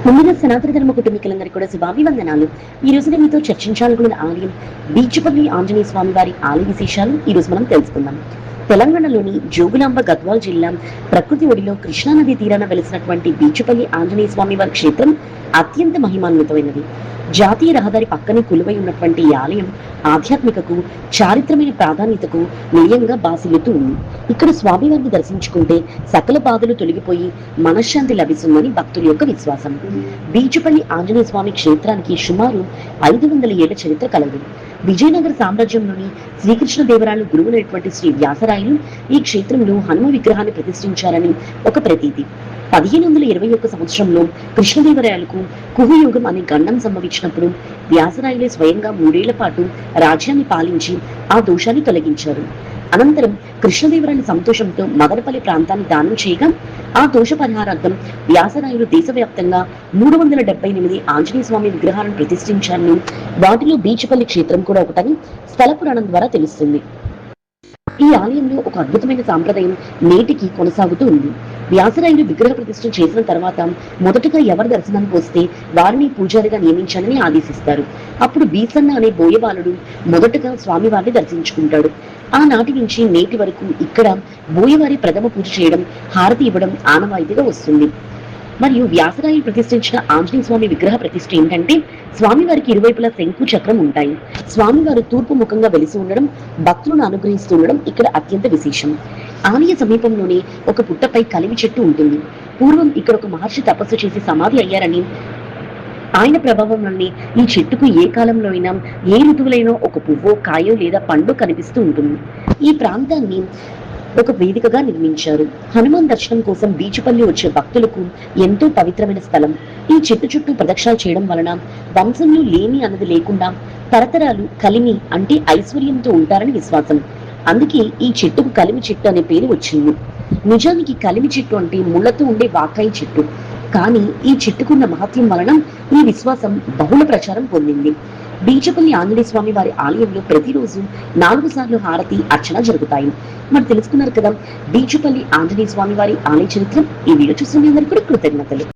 ముందుగా సనాతన ధర్మ కుటుంబీకులందరికీ కూడా శుభాభివందనాలు. ఈ రోజు నేను మీతో చర్చించాలనుకున్న ఆలయం బీచుపల్లి ఆంజనేయ స్వామి వారి ఆలయ విశేషాలు ఈ రోజు మనం తెలుసుకుందాం. తెలంగాణలోని జోగులాంబ గద్వాల్ జిల్లా ప్రకృతి ఒడిలో కృష్ణానది తీరాన వెలిసినటువంటి బీచుపల్లి ఆంజనేయ స్వామి వారి క్షేత్రం అత్యంత మహిమాన్వితమైనది. జాతీయ రహదారి పక్కనే కొలువై ఉన్నటువంటి ఈ ఆలయం ఆధ్యాత్మికకు, చారిత్రమైన ప్రాధాన్యతకు నిలయంగా బాసిల్లుతూ ఉంది. ఇక్కడ స్వామివారిని దర్శించుకుంటే సకల బాధలు తొలగిపోయి మనశ్శాంతి లభిస్తుందని భక్తుల యొక్క విశ్వాసం. బీచుపల్లి ఆంజనేయ స్వామి క్షేత్రానికి సుమారు 500 ఏళ్ల చరిత్ర కలదు. విజయనగర సామ్రాజ్యంలోని శ్రీకృష్ణదేవరాయలు గురువులైనటువంటి శ్రీ వ్యాసరాయలు ఈ క్షేత్రంలో హనుమ విగ్రహాన్ని ప్రతిష్ఠించారని ఒక ప్రతీతి. 1521 సంవత్సరంలో కృష్ణదేవరాయలకు కుహుయోగం అనే గండం సంభవించినప్పుడు వ్యాసరాయలే స్వయంగా 3 ఏళ్ల పాటు రాజ్యాన్ని పాలించి ఆ దోషాన్ని తొలగించారు. అనంతరం కృష్ణదేవరాయల సంతోషంతో మదనపల్లి ప్రాంతాన్ని దానం చేయగా ఆ దోష పరిహారార్థం వ్యాసరాయలు దేశవ్యాప్తంగా 378 ఆంజనేయ స్వామి విగ్రహాలను ప్రతిష్ఠించారని, వాటిలో బీచుపల్లి క్షేత్రం కూడా ఒకటని స్థల పురాణం ద్వారా తెలుస్తుంది. ఈ ఆలయంలో ఒక అద్భుతమైన సాంప్రదాయం నేటికి కొనసాగుతూ ఉంది. వ్యాసరాయలు విగ్రహ ప్రతిష్ఠ చేసిన తర్వాత మొదటగా ఎవరు దర్శనానికి వస్తే వారిని పూజారిగా నియమించాలని ఆదేశిస్తారు. అప్పుడు బీసన్న అనే బోయబాలుడు మొదటగా స్వామివారిని దర్శించుకుంటాడు. ఆనాటి నుంచి నేటి వరకు ఇక్కడ బోయవారి ప్రథమ పూజ చేయడం, హారతి ఇవ్వడం ఆనవాయితీగా వస్తుంది. మరియు వ్యాసరాయలు ప్రతిష్ఠించిన ఆంజనేయ స్వామి విగ్రహ ప్రతిష్ఠ ఏంటంటే, స్వామివారికి ఇరువైపులా శంకు చక్రం ఉంటాయి. స్వామివారు తూర్పు ముఖంగా వెలిసి ఉండడం, భక్తులను అనుగ్రహిస్తూ ఉండడం ఇక్కడ అత్యంత విశేషం. ఆలయ సమీపంలోనే ఒక పుట్టపై కలిమి చెట్టు ఉంటుంది. పూర్వం ఇక్కడ ఒక మహర్షి తపస్సు చేసి సమాధి అయ్యారని, ఆయన ప్రభావం వల్లనే ఈ చెట్టుకు ఏ కాలంలో అయినా, ఏ ఋతువులైనా ఒక పువ్వో, కాయో లేదా పండు కనిపిస్తూ ఉంటుంది. ఈ ప్రాంతాన్ని ఒక వేదికగా నిర్మించారు. హనుమాన్ దర్శనం కోసం బీచుపల్లి వచ్చే భక్తులకు ఎంతో పవిత్రమైన స్థలం. ఈ చెట్టు చుట్టూ ప్రదక్షిణాలు చేయడం వలన వంశంలో లేమి అన్నది లేకుండా తరతరాలు కలిమి అంటే ఐశ్వర్యంతో ఉంటారని విశ్వాసం. అందుకే ఈ చెట్టుకు కలిమి చెట్టు అనే పేరు వచ్చింది. నిజానికి కలిమి చెట్టు అంటే ముళ్లతో ఉండే వాకాయి చెట్టు. కానీ ఈ చెట్టుకున్న మహత్యం వలన ఈ విశ్వాసం బహుళ ప్రచారం పొందింది. బీచుపల్లి ఆంజనేయ స్వామి వారి ఆలయంలో ప్రతిరోజు 4 సార్లు హారతి, అర్చన జరుగుతాయి. మరి తెలుసుకున్నారు కదా బీచుపల్లి ఆంజనేయ స్వామి వారి ఆలయ చరిత్ర. ఈ వీడియో చూస్తున్న అందరికీ కూడా కృతజ్ఞతలు.